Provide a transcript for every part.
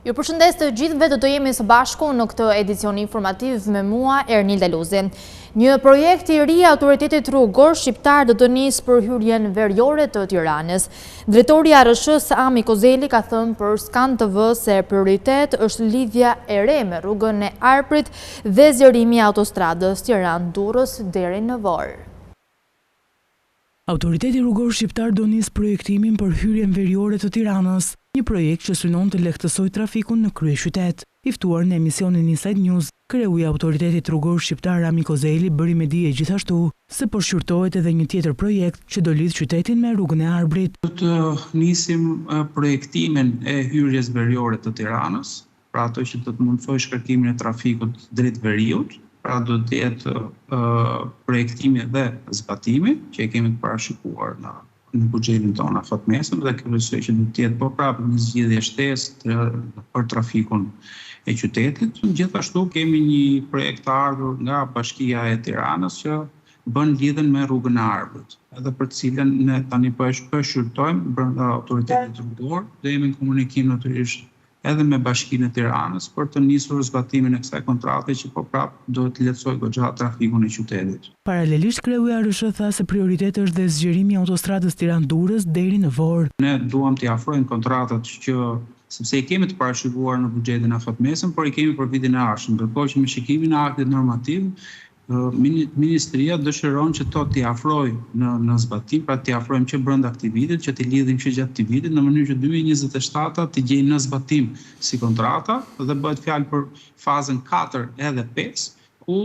Ju përshëndes të gjithëve, do të jemi së bashku në këtë edicion informativ me mua, Ernilda Luzi. Një projekt I ri autoritetit rrugor shqiptar do të nisë për hyrjen veriore të Tiranës. Drejtori ARSH Ami Kozeli ka thënë për Skan TV se prioritet është lidhja e re me rrugën e Arprit dhe zgjerimi I autostradës Tiranë-Durrës deri në Vor. Autoriteti rrugor shqiptar do nis projektimin për hyrjen veriore të Tiranës, një projekt që synon të lehtësoj trafikun në kryeqytet. I ftuar në emisionin Inside News, kreu I autoritetit rrugor shqiptar Ami Kozeli bëri me dije gjithashtu se po shqyrtohet edhe një tjetër projekt që do lidh qytetin me rrugën e Arbrit. Do të nisim projektimin e hyrjes veriore të Tiranës, pra ato që do të mundsoj shkarkimin e trafikut drejt veriut. Pra do të jetë projektimi dhe zbatimi, që e kemi të parashikuar në buxhetin tonë afatmesëm dhe kryesoj që do të jetë po prapë një zgjidhje shtesë për trafikun e qytetit. Gjithashtu kemi një projekt të ardhur nga Bashkia e Tiranës që bën lidhjen me rrugën e Arbrit, edhe për të cilën ne tani po e shqyrtojmë brenda autoritetit rrugor dhe jemi në komunikim natyrisht edhe me Bashkinë e Tiranës për të nisur zbatimin e kësaj kontrate që po prapë do të lehtësoj goxha trafikun e qytetit. Paralelisht kreu I ARSH tha se prioritet është dhe zgjerimi I autostradës Tiranë-Durrës deri në Vor. Ne duam t'i afrojmë kontratat që sepse I kemi të parashikuar në buxhetin afatmesëm, por I kemi për vitin e ardhshëm, ndërkohë që me shikimin e aktit normativ Ministria dëshiron që to t'i afroj në zbatim, pra t'i afrojmë që brenda këtij viti, që t'i lidhim që gjatë këtij viti, në mënyrë që 2027 t'i gjejmë në zbatim si kontrata dhe bëhet fjalë për fazën 4 edhe 5, ku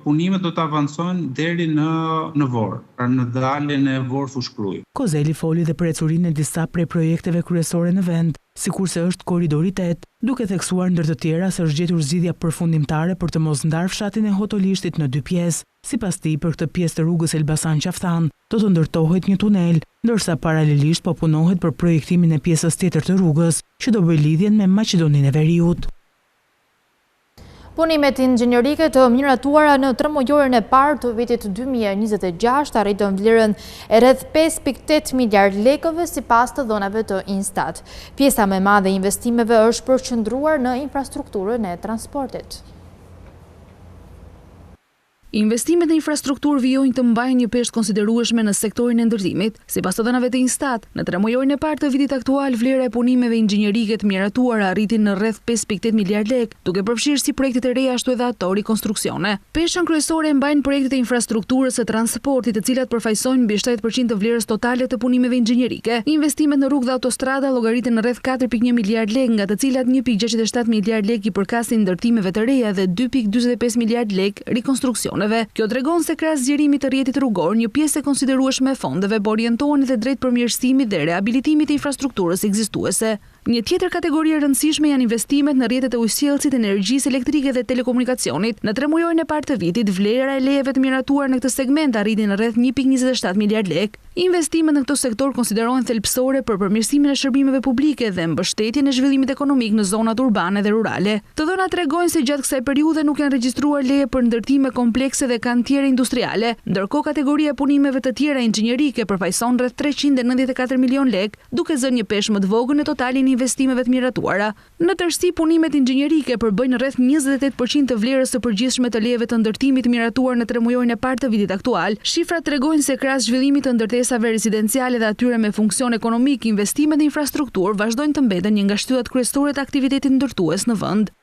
punimet do të avancojnë deri në Vor, pra në daljen e Vor-Fushkruj. Kozeli foli dhe për ecurinë e disa prej projekteve kryesore në vend, sikurse është Korridori 8, duke theksuar ndër të tjera se është gjetur zgjidhja përfundimtare për të mos ndarë fshatin e Hotolishtit në 2 pjesë. Sipas tij, për këtë pjesë të rrugës Elbasan-Qaftan do të ndërtohet një tunel, ndërsa paralelisht po punohet për projektimin e pjesës tjetër të rrugës, që do bëjë lidhjen me Maqedoninë e Veriut. Punimet inxhinierike të miratuara në tremujorën e parë të vitit 2026 arritën vlerën e rreth 5.8 miliard lekëve sipas të dhënave të Instat. Pjesa më e madhe e investimeve është përqendruar në infrastrukturën e transportit. Investimet në infrastrukturë vijojnë të mbajnë një peshë konsiderueshme në sektorin e ndërtimit. Sipas të dhënave të Instat, në tremujorin e parë të vitit aktual, vlera e punimeve inxhinierike të miratuara arriti në rreth 5.8 miliard lekë, duke përfshirë si projektet e reja ashtu edhe ato rikonstruksione. Peshën kryesore e mbajnë projektet e infrastrukturës së transportit, të cilat përfaqësojnë mbi 70% të vlerës totale të punimeve inxhinierike. Investimet në rrugë dhe autostrada llogariten në rreth 4.1 miliard lekë, nga të cilat 1.67 miliard lekë I përkasin ndërtimeve të reja dhe 2.45 miliard lekë rikonstruksione. Kjo tregon se krahas zgjerimit të rrjetit rrugor, një pjesë e konsiderueshme e fondeve po orientohen edhe drejt përmirësimit dhe rehabilitimit të infrastrukturës ekzistuese. Një tjetër kategori e rëndësishme janë investimet në rrjetet e ujësjellësit, energjisë elektrike dhe telekomunikacionit. Në tremujorin e parë të vitit, vlera e lejeve të miratuar në këtë segment arriti në rreth 1.27 miliard lekë. Investimet në këtë sektor konsiderohen thelbësore për përmirësimin e shërbimeve publike dhe mbështetjen e zhvillimit ekonomik në zonat urbane dhe rurale. Të dhënat tregojnë se gjatë kësaj periudhe nuk janë regjistruar leje për ndërtime komplekse dhe kantiere industriale, ndërkohë kategoria e punimeve të tjera inxhinierike përfaqëson rreth 394 milion lekë, duke zënë një peshë më të vogël në totalin investimeve të miratuara. Në tërësi, punimet inxhinierike përbëjnë rreth 28% të vlerës së përgjithshme të lejeve të ndërtimit të miratuar në tremujorin e parë të vitit aktual. Shifrat tregojnë se krahas zhvillimit të ndërtesave rezidenciale dhe atyre me funksion ekonomik, investimet në infrastrukturë vazhdojnë të mbeten një nga shtyllat kryesore të aktivitetit ndërtues në vend.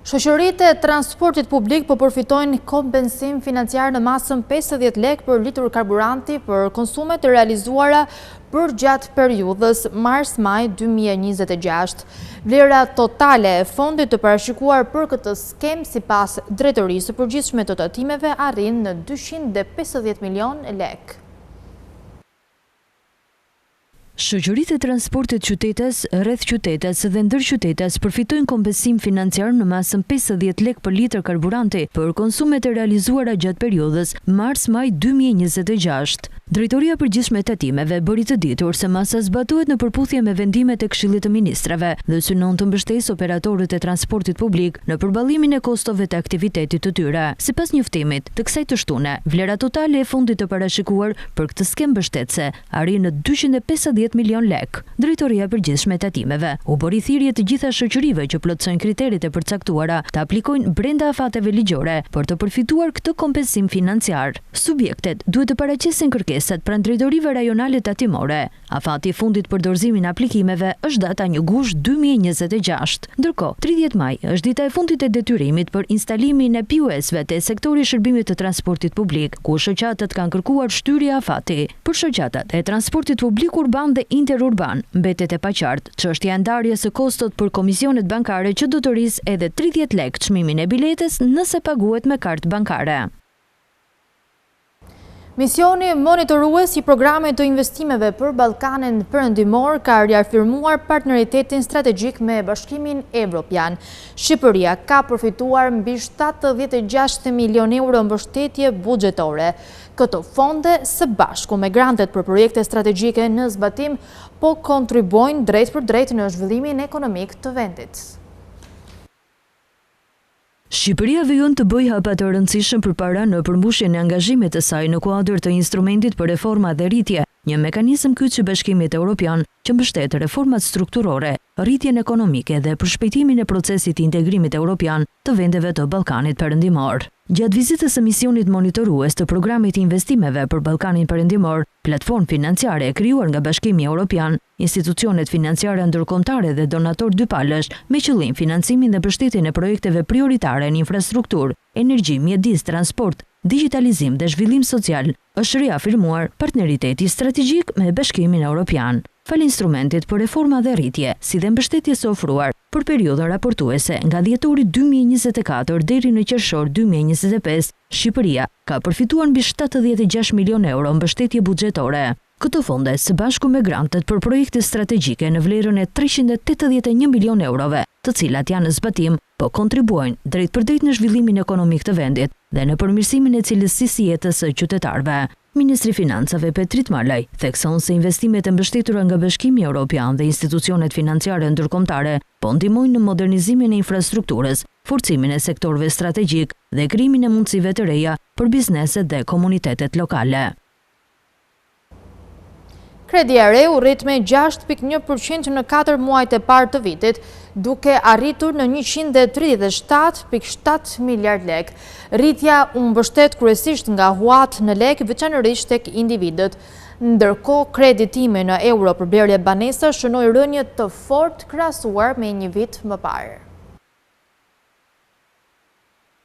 Shoqëritë e transportit publik po përfitojnë kompensim financiar në masën 50 lekë për litur karburanti për konsumet të realizuara për gjatë periudhës mars-maj 2026. Vlera totale e fondit të parashikuar për këtë skem sipas Drejtorisë së Përgjithshme të Tatimeve arrin në 250 milion lekë. Shoqëritë e transportit qytetes, rreth qytetes dhe ndër qytetes përfitojnë kompensim financiar në masën 50 lekë për litër karburanti për konsumet e realizuara gjatë periudhës mars-maj 2026. Drejtoria e Përgjithshme e Tatimeve bëri të ditur se masa zbatohet në përputhje me vendimet e Këshillit të Ministrave dhe synon të mbështesë operatorët e transportit publik në përballimin e kostove të aktivitetit të tyre. Sipas njoftimit të kësaj të shtune, vlera totale e fondit të parashikuar për këtë skem mbështetëse arrin në 250 10 milion lek. Drejtoria e Përgjithshme e Tatimeve u bëri thirrje të gjitha shoqërive që plotësojnë kriteret e përcaktuara të aplikojnë brenda afateve ligjore për të përfituar këtë kompensim financiar. Subjektet duhet të paraqesin kërkesat pranë drejtorive rajonale tatimore. Afati i fundit për dorëzimin e aplikimeve është data 1 gusht 2026. Ndërkohë, 30 maj është dita e fundit e detyrimit për instalimin e POS-ve te sektori i shërbimit të transportit publik, ku shoqatat kanë kërkuar shtyrje afati. Për shoqatat e transportit publik urban dhe interurban, mbetet e paqartë çështja e ndarjes së kostot për komisionet bankare që do të rrisë edhe 30 lek çmimin e biletës nëse paguhet me kartë bankare. Misioni monitorues i programit të investimeve për Ballkanin Perëndimor ka reafirmuar partneritetin strategjik me Bashkimin Evropian. Shqipëria ka përfituar mbi 76 milion euro mbështetje buxhetore. Këto fonde së bashku me grantet për projekte strategjike në zbatim po kontribuojnë drejt për drejt në zhvillimin ekonomik të vendit. Shqipëria vjen të bëjë hapa të rëndësishëm përpara në përmbushjen e angazhimit të saj në kuadër të instrumentit për reforma dhe rritje, një mekanizëm kyç i Bashkimit Evropian që mbështet reformat strukturore, rritjen ekonomike dhe përshpejtimin e procesit të integrimit evropian të vendeve të Ballkanit Perëndimor. Gjatë vizitës së misionit monitorues të programit të investimeve për Ballkanin Perëndimor, platformë financiare e krijuar nga Bashkimi Evropian, institucionet financiare ndërkombëtare dhe donator dypalësh me qëllim financimin dhe mbështetjen e projekteve prioritare në infrastrukturë, energji, mjedis, transport, digitalizim dhe zhvillim social, është reafirmuar partneriteti strategjik me Bashkimin Evropian. Fal instrumentit për reforma dhe rritje, si dhe mbështetjes së ofruar për periudhën raportuese nga dhjetori 2024 deri në qershor 2025, Shqipëria ka përfituar mbi 76 milion euro mbështetje buxhetore. Këto fonde, së bashku me grantet për projekte strategjike në vlerën e 381 milion eurove, të cilat janë në zbatim, po kontribuojnë drejt për drejt në zhvillimin ekonomik të vendit dhe në përmirësimin e cilësisë së jetës së qytetarëve. Ministri Financave Petrit Malaj thekson se investimet e mbështetura nga Bashkimi Evropian dhe institucionet financiare ndërkombëtare po ndihmojnë në modernizimin e infrastrukturës, forcimin e sektorëve strategjik dhe krijimin e mundësive të reja për bizneset dhe komunitetet lokale. Kredi e re u rrit me 6.1% në 4 muajt e parë të vitit, duke arritur në 137.7 miliard lek. Rritja u mbështet kryesisht nga huat në lek, veçanërisht tek individët. Ndërkohë, kreditimi në euro për blerje banesa shënoi rënje të fortë krahasuar me një vit më parë.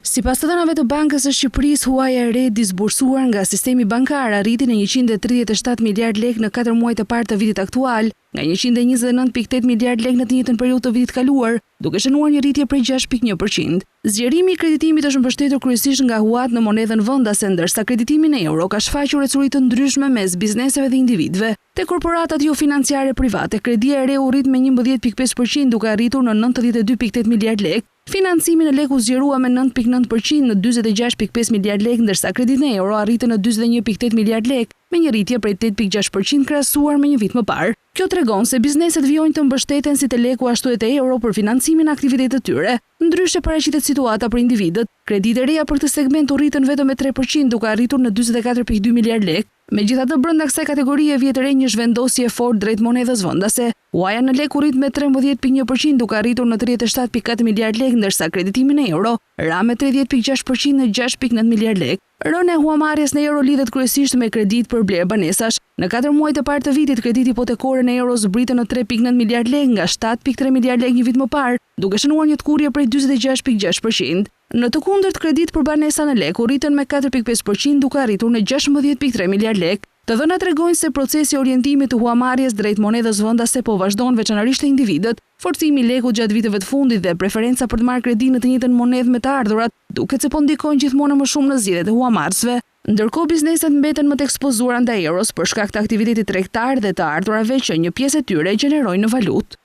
Sipas të dhënave të Bankës së Shqipërisë, huaja e re disbursuar nga sistemi bankar arriti në 137 miliard lek në 4 muajt e parë të vitit aktual, nga 129.8 miliard lek në të njëjtën periudhë të vitit kaluar, duke shënuar një rritje prej 6.1%. Zgjerimi i kreditimit është mbështetur kryesisht nga huat në monedhën vendase, ndërsa kreditimi në euro ka shfaqur ecuri të ndryshme mes bizneseve dhe individëve. Te korporatat jo financiare private, kredia e re u rrit me 11.5% duke arritur në 92.8 miliard lek. Financimi në lek u zgjerua me 9.9% në 46.5 miliard lek, ndërsa kredit në euro arritën në 41.8 miliard lek, me një rritje prej 8.6% krahasuar me një vit më parë. Kjo tregon se bizneset vijojnë të mbështeten si te leku ashtu e te euro për financimin e aktivitetit të tyre. Ndryshe paraqitet situata për individët. Kreditë e reja për këtë segment u rritën vetëm me 3% duke arritur në 44.2 miliard lek. Megjithatë, brenda kësaj kategorie vjet re një zhvendosje fort drejt monedhës vendase. Huaja në lek u rrit me 13.1% duke arritur në 37.4 miliard lek, ndërsa kreditimi në euro ra me 30.6% në 6.9 miliard lek. Rënia e huamarrjes në euro lidhet kryesisht me kredit për blerje banesash. Në 4 muajt e parë të vitit, krediti hipotekore në euro zbritën në 3.9 miliard lek nga 7.3 miliard lek një vit më parë, duke shënuar një tkurrje prej 46.6%. Në të kundërt, kredit për banesa në lek u rritën me 4.5% duke arritur në 16.3 miliard lek. Të dhënat tregojnë se procesi i orientimit të huamarrjes drejt monedhës vendase po vazhdon, veçanërisht te individët. Forcimi i lekut gjatë viteve të fundit dhe preferenca për të marrë kredi në të njëjtën monedhë me të ardhurat, duket se po ndikojnë gjithmonë më shumë në zgjedhjet e huamarrësve. Ndërkohë, bizneset mbeten më të ekspozuara ndaj euros për shkak të aktivitetit tregtar dhe të ardhurave që një pjesë e tyre gjenerojnë në valutë.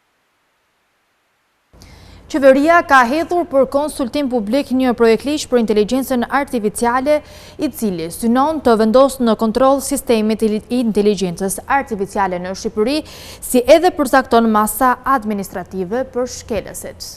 Qeveria ka hedhur për konsultim publik një projektligj për inteligjencën artificiale, i cili synon të vendosë në kontroll sistemit i inteligjencës artificiale në Shqipëri, si edhe përcakton masa administrative për shkelësit.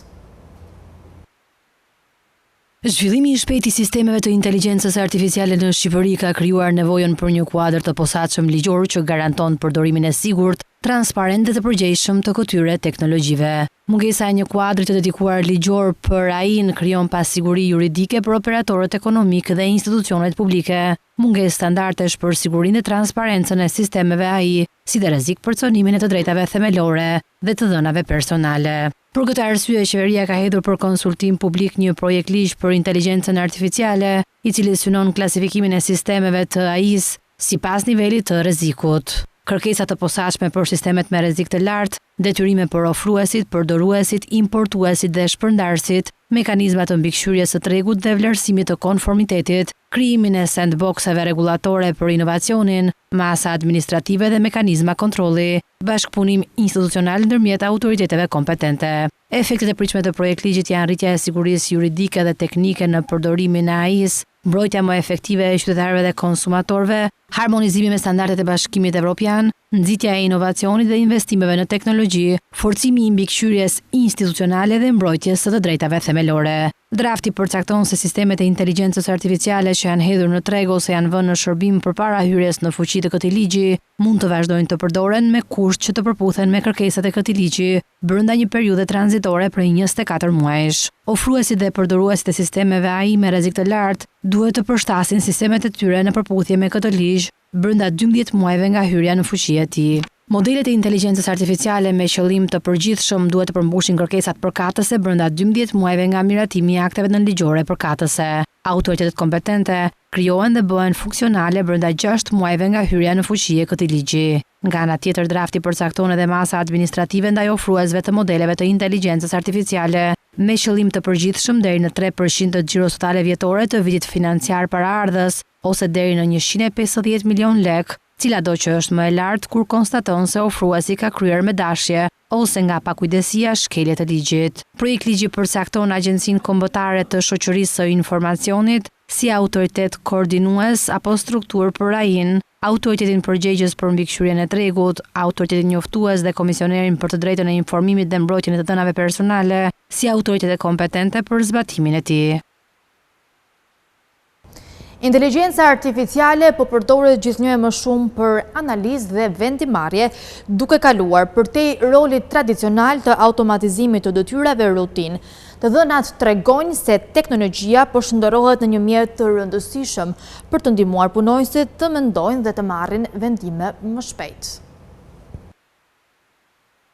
Zhvillimi i shpejtë i sistemeve të inteligjencës artificiale në Shqipëri ka krijuar nevojën për një kuadër të posaçëm ligjor që garanton përdorimin e sigurt transparent dhe të përgjegjshëm të këtyre teknologjive. Mungesa e një kuadri të dedikuar ligjor për AI-n krijon pasiguri juridike për operatorët ekonomik dhe institucionet publike. Mungesë standardesh për sigurinë dhe transparencën e sistemeve AI, si dhe rrezik për conimin e të drejtave themelore dhe të dhënave personale. Për këtë arsye, qeveria ka hedhur për konsultim publik një projekt ligj për inteligjencën artificiale, i cili synon klasifikimin e sistemeve të AI-s sipas nivelit të rrezikut. Kërkesa të posaçme për sistemet me rrezik të lartë, detyrime për ofruesit, përdoruesit, importuesit dhe shpërndarësit, mekanizma të mbikëqyrjes së tregut dhe vlerësimit të konformitetit, krijimin e sandboxeve rregullatore për inovacionin, masa administrative dhe mekanizma kontrolli, bashkëpunim institucional ndërmjet autoriteteve kompetente. Efektet e pritshme të projektligjit janë rritja e sigurisë juridike dhe teknike në përdorimin e AI-s, mbrojtja më efektive e qytetarëve dhe konsumatorëve, harmonizimi me standardet e Bashkimit Evropian, nxitja e inovacionit dhe investimeve në teknologji, forcimi i mbikëqyrjes institucionale dhe mbrojtjes së të drejtave themelore. Drafti përcakton se sistemet e inteligjencës artificiale që janë hedhur në treg ose janë vënë në shërbim përpara hyrjes në fuqi të këtij ligji, mund të vazhdojnë të përdoren me kusht që të përputhen me kërkesat e këtij ligji brenda një periudhe tranzitore prej 24 muajsh. Ofruesit dhe përdoruesit e sistemeve AI me rrezik të lartë duhet të përshtasin sistemet e tyre në përputhje me këtë ligj brenda 12 muajve nga hyrja në fuqi e tij. Modelet e inteligjencës artificiale me qëllim të përgjithshëm duhet të përmbushin kërkesat përkatëse brenda 12 muajve nga miratimi i akteve nënligjore përkatëse. Autoritetet kompetente krijohen dhe bëhen funksionale brenda 6 muajve nga hyrja në fuqi e këtij ligji. Nga ana tjetër, drafti përcakton edhe masa administrative ndaj ofruesve të modeleve të inteligjencës artificiale me qëllim të përgjithshëm deri në 3% të xhiros totale vjetore të vitit financiar paraardhës ose deri në 150 milion lek, cilado që është më e lartë kur konstaton se ofruesi ka kryer me dashje ose nga pakujdesia shkelje të ligjit. Projektligji përcakton Agjencinë Kombëtare të Shoqërisë së Informacionit si autoritet koordinues apo strukturë për AI-n, autoritetin përgjegjës për mbikëqyrjen e tregut, autoritetin njoftues dhe komisionerin për të drejtën e informimit dhe mbrojtjen e të dhënave personale, si autoritetet kompetente për zbatimin e tij. Inteligjenca artificiale po përdoret gjithnjë më shumë për analizë dhe vendimarrje, duke kaluar përtej rolit tradicional të automatizimit të detyrave rutinë. Të dhënat tregojnë se teknologjia po shndërrohet në një mjet të rëndësishëm për të ndihmuar punonjësit të mendojnë dhe të marrin vendime më shpejt.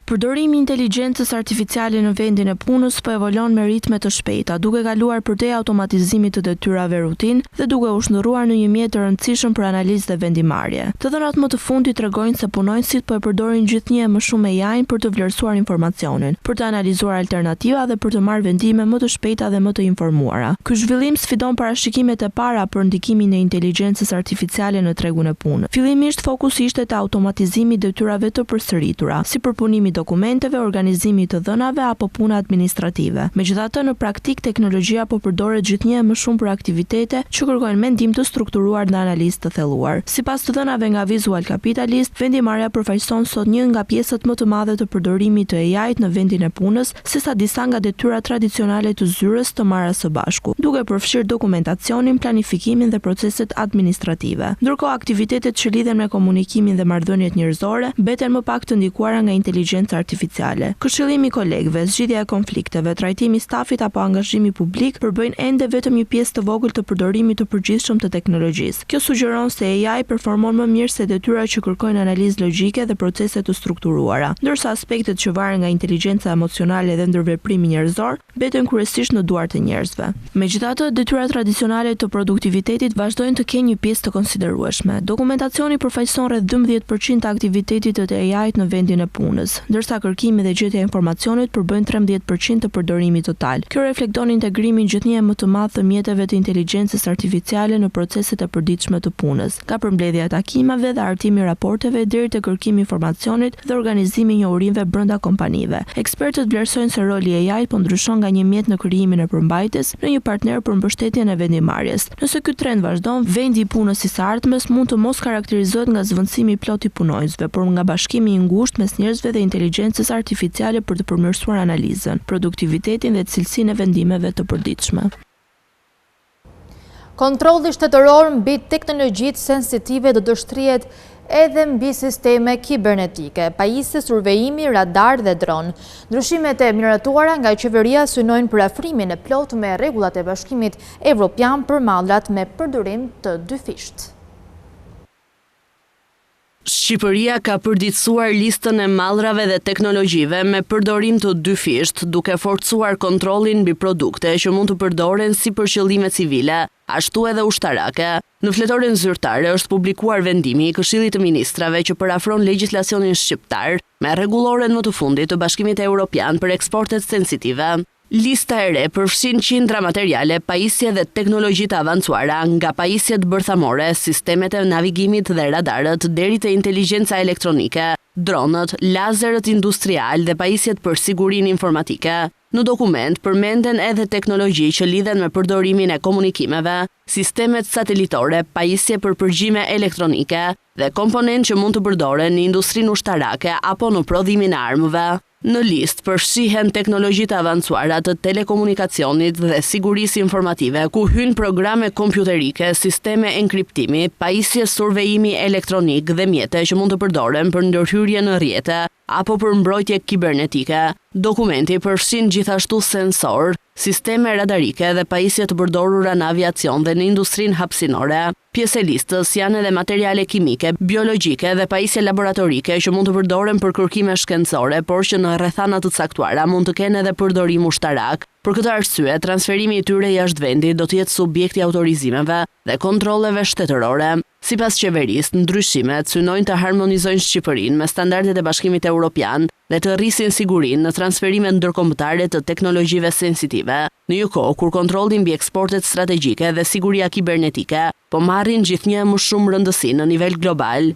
Përdorimi i inteligjencës artificiale në vendin e punës po evolon me ritme të shpejta, duke kaluar përtej automatizimit të detyrave rutinë dhe duke u shndërruar në një mjet të rëndësishëm për analizë dhe vendimarrje. Të dhënat më të fundit tregojnë se punonjësit po e përdorin gjithnjë më shumë AI-n për të vlerësuar informacionin, për të analizuar alternativa dhe për të marrë vendime më të shpejta dhe më të informuara. Ky zhvillim sfidon parashikimet e para për ndikimin e inteligjencës artificiale në tregun e punës. Fillimisht fokusi ishte te automatizimi i detyrave të përsëritura, si përpunimi dokumenteve, organizimi të dhënave apo puna administrative. Megjithatë, në praktik teknologjia po përdoret gjithnjë më shumë për aktivitete që kërkojnë mendim të strukturuar dhe analizë të thelluar. Sipas të dhënave nga Visual Capitalist, vendimarrja përfaqëson sot një nga pjesët më të madhe të përdorimit të AI-t në vendin e punës, sesa disa nga detyrat tradicionale të zyrës të marra së bashku, duke përfshirë dokumentacionin, planifikimin dhe proceset administrative. Ndërkohë, aktivitetet që lidhen me komunikimin dhe marrëdhëniet njerëzore mbeten më pak të ndikuara nga inteligjenca artificiale. Këshillimi i kolegëve, zgjidhja e konflikteve, trajtimi i stafit apo angazhimi publik përbëjnë ende vetëm një pjesë të vogël të përdorimit të përgjithshëm të teknologjisë. Kjo sugjeron se AI performon më mirë se detyrat që kërkojnë analizë logjike dhe procese të strukturuara, ndërsa aspektet që varen nga inteligjenca emocionale dhe ndërveprimi njerëzor mbeten kryesisht në duart e njerëzve. Megjithatë, detyrat tradicionale të produktivitetit vazhdojnë të kenë një pjesë të konsiderueshme. Dokumentacioni përfaqëson rreth 12% të aktivitetit të AI-t në vendin e punës, ndërsa kërkimi dhe gjetja e informacionit përbëjnë 13% të përdorimit total. Kjo reflekton integrimin gjithnjë më të madh të mjeteve të inteligjencës artificiale në proceset e përditshme të punës, nga përmbledhja e takimeve dhe artimi i raporteve deri te kërkimi i informacionit dhe organizimi i njohurimeve brenda kompanive. Ekspertët vlerësojnë se roli i AI-t po ndryshon nga një mjet në krijimin e përmbajtjes në një partner për mbështetjen e vendimarrjes. Nëse ky trend vazhdon, vendi i punës i së ardhmes mund të mos karakterizohet nga zvendësimi i plotë i punonjësve, por nga bashkimi i ngushtë mes njerëzve dhe inteligjencës artificiale për të përmirësuar analizën, produktivitetin dhe cilësinë e vendimeve të përditshme. Kontrolli shtetëror mbi teknologjitë sensitive do të shtrihet edhe mbi sisteme kibernetike, pajisje, survejimi, radar dhe dron. Ndryshimet e miratuara nga qeveria synojnë për afrimin e plot me rregullat e Bashkimit Evropian për mallrat me përdorim të dyfisht. Shqipëria ka përditësuar listën e mallrave dhe teknologjive me përdorim të dyfisht, duke forcuar kontrollin mbi produkte që mund të përdoren si për qëllime civile, ashtu edhe ushtarake. Në fletoren zyrtare është publikuar vendimi i Këshillit të Ministrave që përafron legjislacionin shqiptar me rregulloren më të fundit të Bashkimit Evropian për eksportet sensitive. Lista e re përfshin qindra materiale, pajisje dhe teknologji të avancuara, nga pajisjet bërthamore, sistemet e navigimit dhe radarët, deri te inteligjenca elektronike, dronët, lazerët industrial dhe pajisjet për sigurinë informatike. Në dokument përmenden edhe teknologji që lidhen me përdorimin e komunikimeve, sistemet satelitore, pajisje për përgjime elektronike dhe komponentë që mund të përdoren në industrinë ushtarake apo në prodhimin e armëve. Në listë përfshihen teknologji të avancuara të telekomunikacionit dhe sigurisë informative, ku hyn programe kompjuterike, sisteme enkriptimi, pajisje survejimi elektronik dhe mjete që mund të përdoren për ndërhyrje në rrjete apo për mbrojtje kibernetike. Dokumenti përfshin gjithashtu sensor, sisteme radarike dhe pajisje të përdorura në aviacion dhe në industrinë hapësinore. Pjesë e listës janë edhe materiale kimike, biologjike dhe pajisje laboratorike që mund të përdoren për kërkime shkencore, por që në rrethana të caktuara mund të kenë edhe përdorim ushtarak. Për këtë arsye, transferimi i tyre jashtë vendit do të jetë subjekti autorizimeve dhe kontrolleve shtetërore. Sipas qeverisë, ndryshimet synojnë të harmonizojnë Shqipërinë me standardet e Bashkimit Evropian dhe të rrisin sigurinë në transferimet ndërkombëtare të teknologjive sensitive, në një kohë kur kontrolli mbi eksportet strategjike dhe siguria kibernetike po marrin gjithnjë më shumë rëndësi në nivel global.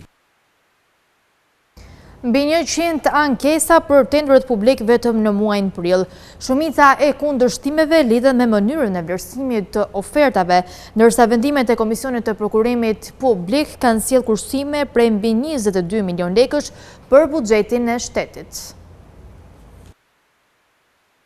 Mbi 100 ankesa për tenderet publik vetëm në muajin prill. Shumica e kundërshtimeve lidhen me mënyrën e vlerësimit të ofertave, ndërsa vendimet e Komisionit të Prokurimit Publik kanë sjellë kursime prej mbi 22 milion lekësh për buxhetin e shtetit.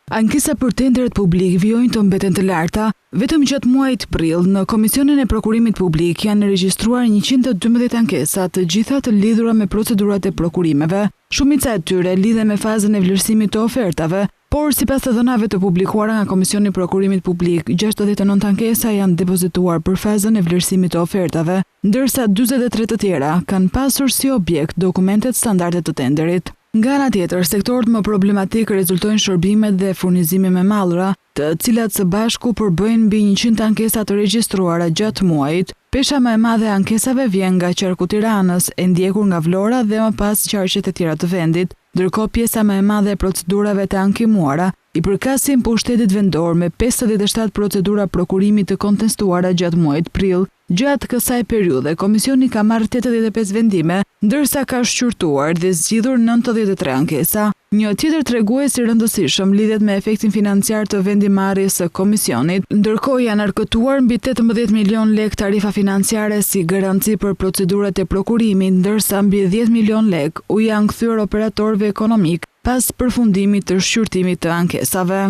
Ankesa për tenderet publik vijojnë të mbeten të larta. Vetëm gjatë muajit prill në Komisionin e Prokurimit Publik janë regjistruar 112 ankesa, të gjitha të lidhura me procedurat e prokurimeve. Shumica e tyre lidhen me fazën e vlerësimit të ofertave, por sipas të dhënave të publikuara nga Komisioni i Prokurimit Publik, 69 ankesa janë depozituar për fazën e vlerësimit të ofertave, ndërsa 43 të tjera kanë pasur si objekt dokumentet standarde të tenderit. Nga ana tjetër, sektorët më problematik rezultojnë shërbimet dhe furnizimi me mallra, të cilat së bashku përbëjnë mbi 100 ankesa të regjistruara gjatë muajit. Pesha më e madhe e ankesave vjen nga qarku Tiranës, e ndjekur nga Vlora dhe më pas qarqet e tjera të vendit, ndërkohë pjesa më e madhe e procedurave të ankimuara i përkasin pushtetit vendor me 57 procedura prokurimi të kontestuara gjatë muajit prill. Gjatë kësaj periudhe, Komisioni ka marrë 85 vendime, ndërsa ka shqyrtuar dhe zgjidhur 93 ankesa. Një tjetër tregues i rëndësishëm lidhet me efektin financiar të vendimarrjes së Komisionit, ndërkohë janë arkëtuar mbi 18 milion lek tarifa financiare si garanci për procedurat e prokurimit, ndërsa mbi 10 milion lek u janë kthyer operatorëve ekonomik pas përfundimit të shqyrtimit të ankesave.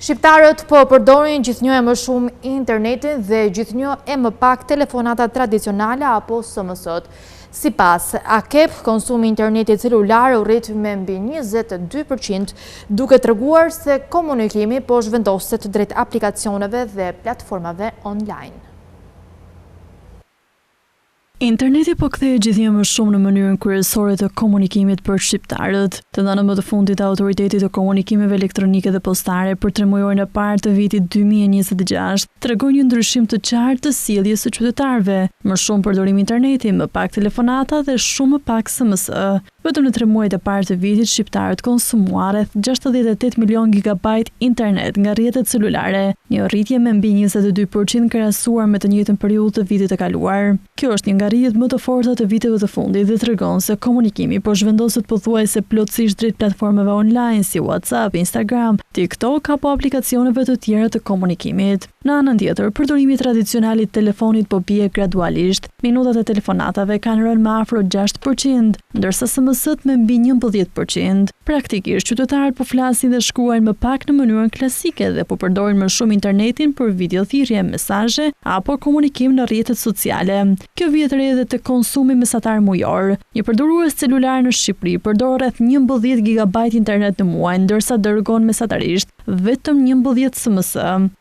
Shqiptarët po përdorin gjithnjë e më shumë internetin dhe gjithnjë e më pak telefonata tradicionale apo SMS-t. Sipas AKEP, konsumi i internetit celular u rrit me mbi 22%, duke treguar se komunikimi po zhvendoset drejt aplikacioneve dhe platformave online. Interneti po kthehet gjithnjë më shumë në mënyrën kryesore të komunikimit për shqiptarët. Të dhënën më të fundit Autoriteti të Komunikimeve Elektronike dhe Postare për tremujorin e parë të vitit 2026 tregon një ndryshim të qartë të sjelljes së qytetarëve. Më shumë përdorim interneti, më pak telefonata dhe shumë më pak SMS. Vetëm në 3 muajt e parë të vitit, shqiptarët konsumuan rreth 68 milion gigabajt internet nga rrjetet celulare, një rritje me mbi 22% krahasuar me të njëjtën periudhë të vitit të kaluar. Kjo është një nga rritjet më të forta të viteve të fundit dhe tregon se komunikimi po zhvendoset pothuajse plotësisht drejt platformave online si WhatsApp, Instagram, TikTok apo aplikacioneve të tjera të komunikimit. Në anën tjetër, përdorimi tradicional i telefonit po bie gradualisht. Minutat e telefonatave kanë rënë më afro 6%, ndërsa SMS SMS-t me mbi 11%. Praktikisht, qytetarët po flasin dhe shkruajnë më pak në mënyrën klasike dhe po përdorin më shumë internetin për videothirrje, mesazhe apo komunikim në rrjetet sociale. Kjo vjet re edhe te konsumi mesatar mujor. Një përdorues celular në Shqipëri përdor rreth 11 GB internet në muaj, ndërsa dërgon mesatarisht vetëm 11 SMS.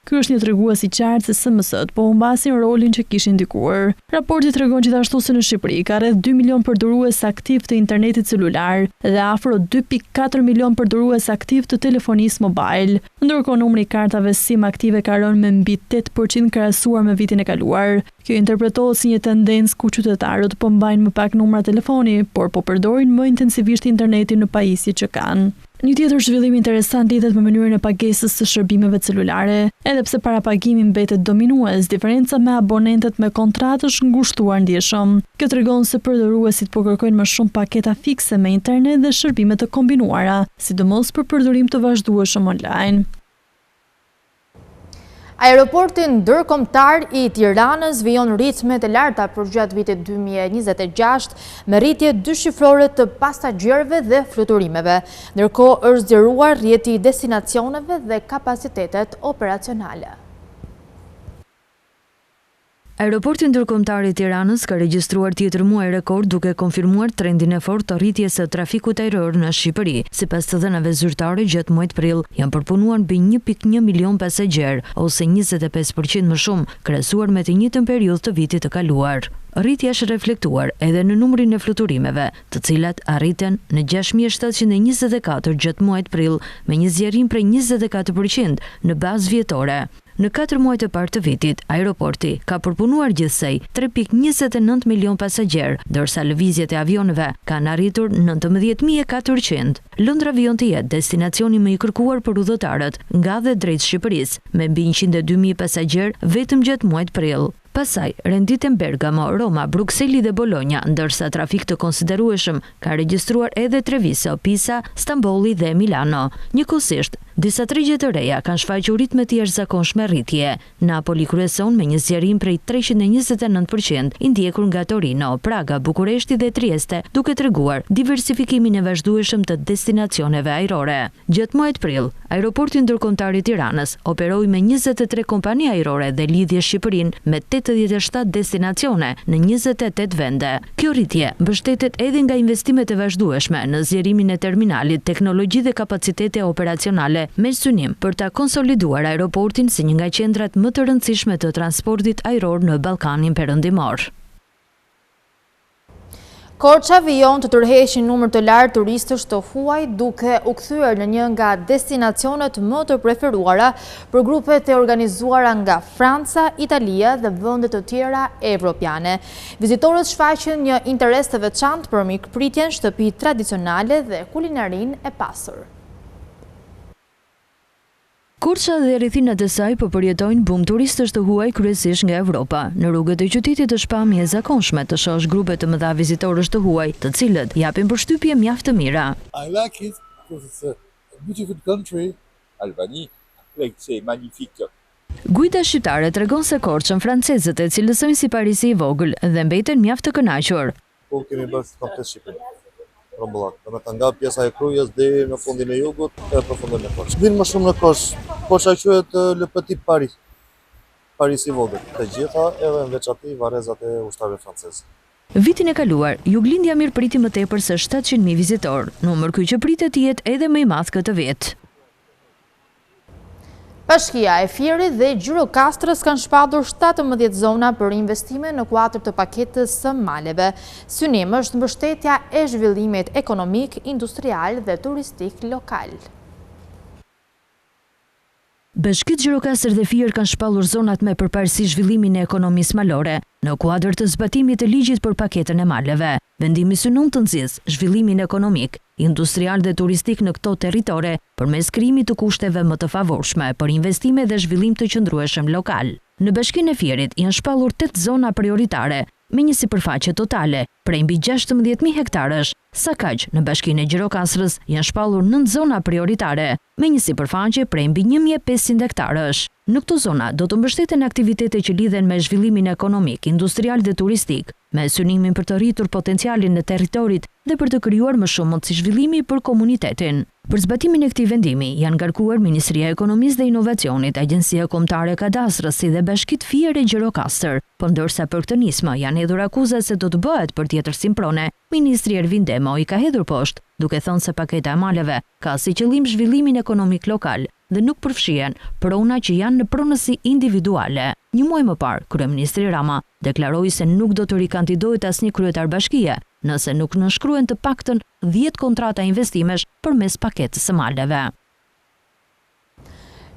Ky është një tregues i qartë se SMS-t po humbasin rolin që kishin ndikuar. Raporti tregon gjithashtu se në Shqipëri ka rreth 2 milion përdorues aktiv të internetit celular dhe afro 2.4 milion përdorues aktiv të telefonisë mobile, ndërkohë numri i kartave SIM aktive ka rënë me mbi 8% krahasuar me vitin e kaluar. Kjo interpretohet si një tendencë ku qytetarët po mbajnë më pak numra telefoni, por po përdorin më intensivisht internetin në pajisjet që kanë. Një tjetër zhvillim interesant lidhet me mënyrën e pagesës së shërbimeve celulare, edhe pse parapagimi mbetet dominues, diferenca me abonentët me kontratë është ngushtuar ndjeshëm. Kjo tregon se përdoruesit po kërkojnë më shumë paketa fikse me internet dhe shërbime të kombinuara, sidomos për përdorim të vazhdueshëm online. Aeroporti ndërkombëtar i Tiranës vijon ritmet e larta përgjatë vitit 2026 me rritje dyshifrore të pasagjerëve dhe fluturimeve, ndërkohë është zgjeruar rrjeti i destinacioneve dhe kapacitetet operacionale. Aeroporti ndërkombëtar i Tiranës ka regjistruar tjetër muaj rekord duke konfirmuar trendin e fortë të rritjes së trafikut ajror në Shqipëri. Sipas të dhënave zyrtare, gjatë muajit prill janë përpunuar mbi 1.1 milion pasagjerë, ose 25% më shumë krahasuar me të njëjtën periudhë të vitit të kaluar. Rritja është reflektuar edhe në numrin e fluturimeve, të cilat arriten në 6.724 gjatë muajit prill, me një zgjerim prej 24% në bazë vjetore. Në 4 muajt e parë të vitit, aeroporti ka përpunuar gjithsej 3.29 milion pasagjerë, ndërsa lëvizjet e avionëve kanë arritur 19.400. Lëndra vijon të jetë destinacioni më i kërkuar për udhëtarët nga dhe drejt Shqipërisë, me mbi 102.000 pasagjerë vetëm gjatë muajit prill. Pasaj, renditen Bergamo, Roma, Brukseli dhe Bologna, ndërsa trafik të konsiderueshëm ka regjistruar edhe Treviso, Pisa, Stambolli dhe Milano. Njëkohësisht, disa tregje të reja kanë shfaqur ritme të jashtëzakonshme rritje. Napoli kryeson me një zgjerim prej 329%, i ndjekur nga Torino, Praga, Bukureshti dhe Trieste, duke treguar diversifikimin e vazhdueshëm të destinacioneve ajrore. Gjatë muajit prill, aeroporti ndërkombëtar i Tiranës operoi me 23 kompani ajrore dhe lidhje Shqipërinë me 87 destinacione në 28 vende. Kjo rritje mbështetet edhe nga investimet e vazhdueshme në zgjerimin e terminalit, teknologji dhe kapacitete operacionale, me synim për ta konsoliduar aeroportin si një nga qendrat më të rëndësishme të transportit ajror në Ballkanin Perëndimor. Korça vijon të tërheqin numër të lartë turistësh të huaj duke u kthyer në një nga destinacionet më të preferuara për grupet e organizuara nga Franca, Italia dhe vende të tjera evropiane. Vizitorët shfaqin një interes të veçantë për mikpritjen, shtëpi tradicionale dhe kulinarinë e pasur. Korça dhe rrethinat e saj po përjetojnë bum turistësh të huaj kryesisht nga Evropa. Në rrugët e qytetit është pamje e zakonshme të shohësh grupe të mëdha vizitorësh të huaj, të cilët japin përshtypje mjaft të mira. I like it because it's a beautiful country. Albanie, like say magnifique. Guida shqiptare tregon se Korçën francezët e cilësojnë si Parisi i vogël dhe mbeten mjaft të kënaqur. Po kemi bërë komplet Shqipërinë. Nga pjesa e Krujës deri në fundin e jugut e përfundon në Korçë. Vinë më shumë në Korçë. Korça quhet Le Petit Paris. Paris i vogël. Të gjitha edhe në veçantë varrezat e ushtarëve francezë. Vitin e kaluar, Juglindja mirëpriti më tepër se 700.000 vizitorë, numër ky që pritet të jetë edhe më i madh këtë vit. Bashkia e Fierit dhe Gjirokastrës kanë shpadur 17 zona për investime në kuadër të paketës së maleve. Synim është mbështetja e zhvillimit ekonomik, industrial dhe turistik lokal. Bashkitë Gjirokastër dhe Fier kanë shpallur zonat me përparësi zhvillimin e ekonomisë malore, në kuadër të zbatimit të ligjit për paketën e maleve. Vendimi synon të nxjisë zhvillimin ekonomik, industrial dhe turistik në këto territore përmes krijimit të kushteve më të favorshme për investime dhe zhvillim të qëndrueshëm lokal. Në Bashkinë e Fierit janë shpallur 8 zona prioritare me një sipërfaqe totale prej mbi 16.000 hektarësh. Sa kaq, në Bashkinë e Gjirokastrës janë shpallur 9 zona prioritare me një sipërfaqe prej mbi 1.500 hektarësh. Në këto zona do të mbështeten aktivitete që lidhen me zhvillimin ekonomik, industrial dhe turistik, me synimin për të rritur potencialin në territorit dhe për të krijuar më shumë mundësi zhvillimi për komunitetin. Për zbatimin e këtij vendimi janë ngarkuar Ministria e Ekonomisë dhe Inovacionit, Agjencia Kombëtare e Kadastrës si dhe Bashkitë Fier e Gjirokastër. Por ndërsa për këtë nismë janë hedhur akuza se do të bëhet për tjetër simprone, Ministri Ervin Demo i ka hedhur poshtë, duke thënë se paketa e maleve ka si qëllim zhvillimin ekonomik lokal dhe nuk përfshihen prona që janë në pronësi individuale. Një muaj më parë, kryeministri Rama deklaroi se nuk do të rikandidohet asnjë kryetar bashkie nëse nuk nënshkruhen të paktën 10 kontrata investimesh përmes paketës së maleve.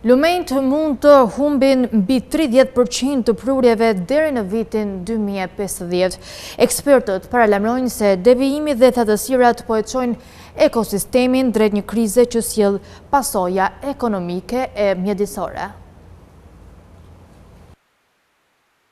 Lumenjt mund të humbin mbi 30% të prurjeve deri në vitin 2050. Ekspertët paralajmërojnë se devijimi dhe thatësirat po e çojnë ekosistemin drejt një krize që sjell pasoja ekonomike e mjedisore.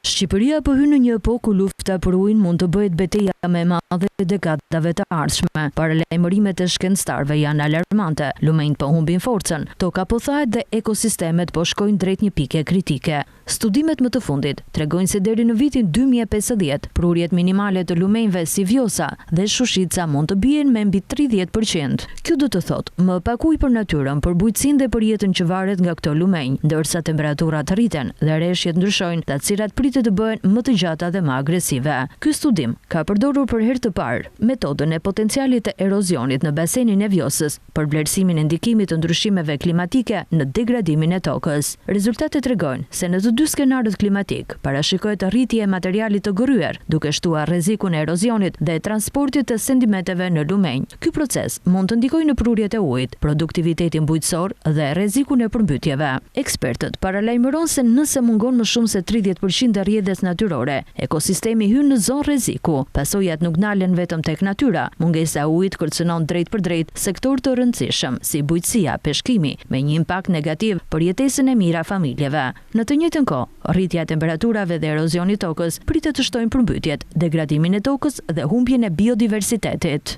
Shqipëria po hyn në një epokë ku lufta për ujin mund të bëhet betejë më e madhe dekadave të ardhshme. Paralajmërimet e shkencëtarëve janë alarmante. Lumenjt po humbin forcën, toka po thahet dhe ekosistemet po shkojnë drejt një pike kritike. Studimet më të fundit tregojnë se deri në vitin 2050 prurjet minimale të lumenjve si Vjosa dhe Shushica mund të bien me mbi 30%. Kjo do të thotë më pak ujë për natyrën, për bujqësinë dhe për jetën që varet nga këto lumenj, ndërsa temperaturat rriten dhe rreshjet ndryshojnë, të cilat pritet të bëhen më të gjata dhe më agresive. Ky studim ka përdorur për herë të parë metodën e potencialit të erozionit në basenin e Vjosës për vlerësimin e ndikimit të ndryshimeve klimatike në degradimin e tokës. Rezultatet tregojnë se në të dy skenarët klimatik parashikohet rritje e materialit të gërryer, duke shtuar rrezikun e erozionit dhe transportit të sedimenteve në lumenj. Ky proces mund të ndikojë në prurjet e ujit, produktivitetin bujqësor dhe rrezikun e përmbytjeve. Ekspertët paralajmëron se nëse mungon më shumë se 30% e rrjedhës natyrore, ekosistemi hyn në zonë rreziku. Pasojat nuk ndalen vetëm tek natyra. Mungesa e ujit kërcënon drejt për drejt sektor të rëndësishëm si bujqësia, peshkimi, me një impakt negativ për jetesën e mira familjeve. Në të njëjtën kohë, rritja e temperaturave dhe erozioni i tokës pritet të shtojnë përmbytjet, degradimin e tokës dhe humbjen e biodiversitetit.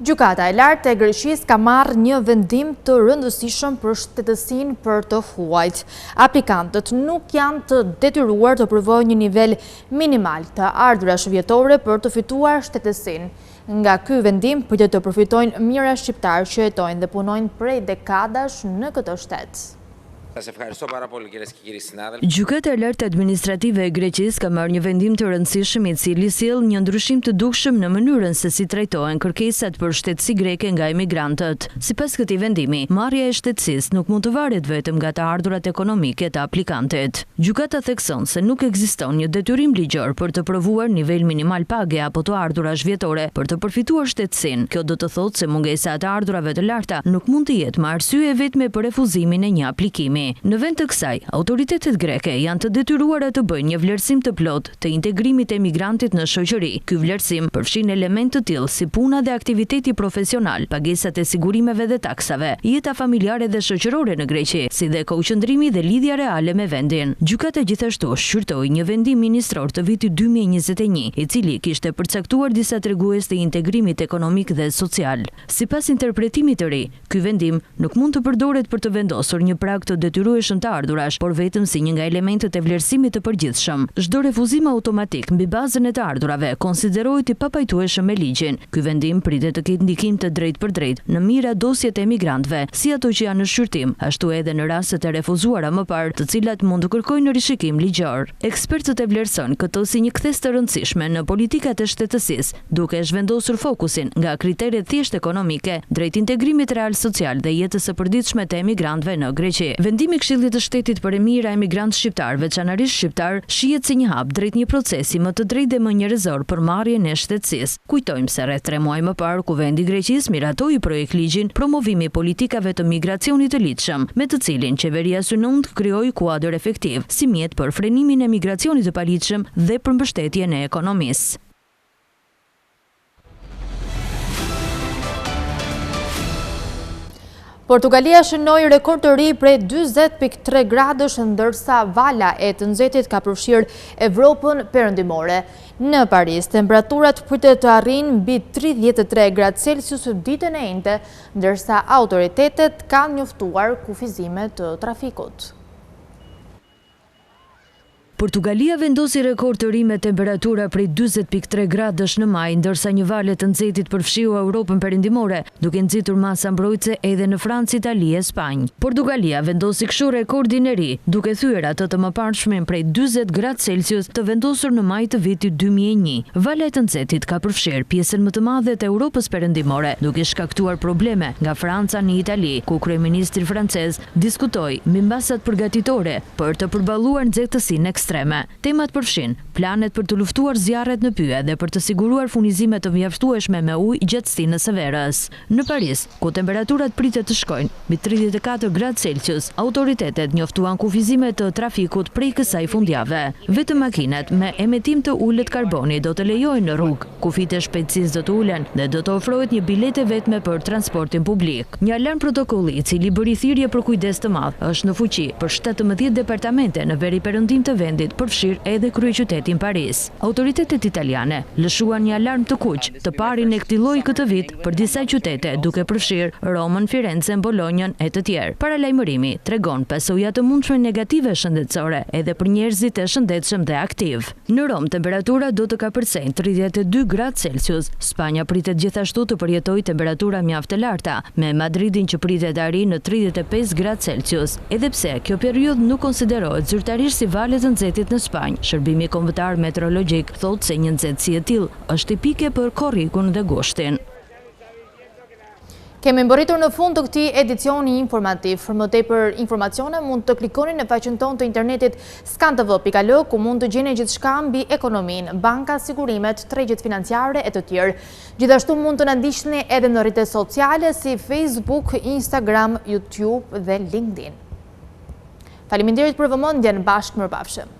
Gjykata e lartë e Greqisë ka marrë një vendim të rëndësishëm për shtetësinë për të huajt. Aplikantët nuk janë të detyruar të provojnë një nivel minimal të ardhurash vjetore për të fituar shtetësinë. Nga ky vendim pritet të përfitojnë mijëra shqiptarë që jetojnë dhe punojnë prej dekadash në këtë shtet. Gjykata e lartë administrative e Greqisë ka marrë një vendim të rëndësishëm i cili sjell një ndryshim të dukshëm në mënyrën se si trajtohen kërkesat për shtetësi greke nga emigrantët. Sipas këtij vendimi, marrja e shtetësisë nuk mund të varet vetëm nga të ardhurat ekonomike të aplikantit. Gjykata thekson se nuk ekziston një detyrim ligjor për të provuar nivel minimal page apo të ardhurash vjetore për të përfituar shtetësinë. Kjo do të thotë se mungesa e të ardhurave të larta nuk mund të jetë më arsye vetme për refuzimin e një aplikimi. Në vend të kësaj, autoritetet greke janë të detyruara të bëjnë një vlerësim të plot të integrimit e emigrantit në shoqëri. Ky vlerësim përfshin elementë të tillë si puna dhe aktiviteti profesional, pagesat e sigurimeve dhe taksave, jeta familjare dhe shoqërore në Greqi, si dhe kohëqëndrimi dhe lidhja reale me vendin. Gjykata gjithashtu shqyrtoi një vendim ministror të vitit 2021, i cili kishte përcaktuar disa tregues të integrimit ekonomik dhe social. Sipas interpretimit të ri, ky vendim nuk mund të përdoret për të vendosur një prag të detyrueshëm të ardhurash, por vetëm si një nga elementët e vlerësimit të përgjithshëm. Çdo refuzim automatik mbi bazën e të ardhurave konsiderohet i papajtueshëm me ligjin. Ky vendim pritet të ketë ndikim të drejtë për drejtë në mira dosjet e emigrantëve, si ato që janë në shqyrtim, ashtu edhe në rastet e refuzuara më parë, të cilat mund të kërkojnë rishikim ligjor. Ekspertët e vlerësojnë këtë si një kthes të rëndësishme në politikat e shtetësisë, duke zhvendosur fokusin nga kriteret thjesht ekonomike drejt integrimit real social dhe jetës së përditshme të emigrantëve në Greqi. Vendimi i Këshillit të Shtetit për e mira e emigrantë shqiptar, veçanërisht shqiptar, shihet si një hap drejt një procesi më të drejtë dhe më njerëzor për marrjen e shtetësisë. Kujtojmë se rreth 3 muaj më parë Kuvendi i Greqisë miratoi projekt ligjin promovimi politikave të migracionit të lidhshëm, me të cilin qeveria synon të krijojë kuadër efektiv si mjet për frenimin e migracionit të paligjshëm dhe për mbështetjen e ekonomisë. Portugalia shënoi rekord të ri prej 40.3 gradësh, ndërsa vala e të nxehtit ka përfshirë Evropën perëndimore. Në Paris, temperaturat pritet të arrijnë mbi 33 gradë Celsius ditën e njëjtë, ndërsa autoritetet kanë njoftuar kufizime të trafikut. Portugalia vendosi rekord të ri me temperatura prej 40.3 gradësh në maj, ndërsa një valet të nxehtit përfshiu Europën perëndimore, duke nxitur masa mbrojtëse edhe në Francë, Itali e Spanjë. Portugalia vendosi kështu rekordin e ri, duke thyer atë të mëparshëm prej 40 gradë Celsius të vendosur në maj të vitit 2001. Vala e të nxehtit ka përfshirë pjesën më të madhe të Europës perëndimore, duke shkaktuar probleme nga Franca në Itali, ku kryeministri francez diskutoi mbi mbasat përgatitore për të përballuar nxehtësinë ekstreme. Temat përfshin planet për të luftuar zjarret në pyje dhe për të siguruar furnizime të mjaftueshme me ujë gjatë stinës së verës. Në Paris, ku temperaturat pritet të shkojnë mbi 34 gradë Celsius, autoritetet njoftuan kufizime të trafikut prej kësaj fundjavë. Vetëm makinat me emetim të ulët karboni do të lejojnë në rrugë, kufit e shpejtësisë do të ulen dhe do të ofrohet një bilete vetme për transportin publik. Një alarm protokolli i cili bëri thirrje për kujdes të madh është në fuqi për 17 departamente në veri perëndim të vendit, përfshirë edhe kryeqytetin Paris. Autoritetet italiane lëshuan një alarm të kuq, të parin e këtij lloji këtë vit për disa qytete, duke përfshirë Romën, Firenzen, Bolonjën e të tjerë. Paralajmërimi tregon pasoja të mundshme negative shëndetësore edhe për njerëzit e shëndetshëm dhe aktiv. Në Rom temperatura do të kapërcejnë 32 gradë Celsius. Spanja pritet gjithashtu të përjetojë temperatura mjaft të larta, me Madridin që pritet të arrijë në 35 gradë Celsius. Edhe pse kjo periudhë nuk konsiderohet zyrtarisht si valet të nxehtit në Spanjë, Shërbimi Kombëtar Meteorologjik thotë se një nxehtësi e tillë është tipike për korrikun dhe gushtin. Kemi mbërritur në fund të këtij edicioni informativ. Për më tepër informacione mund të klikoni në faqen tonë të internetit skantv.al, ku mund të gjeni gjithçka mbi ekonominë, banka, sigurimet, tregjet financiare e të tjerë. Gjithashtu mund të na ndiqni edhe në rrjetet sociale si Facebook, Instagram, YouTube dhe LinkedIn. Faleminderit për vëmendjen, bashkë mirëpafshim.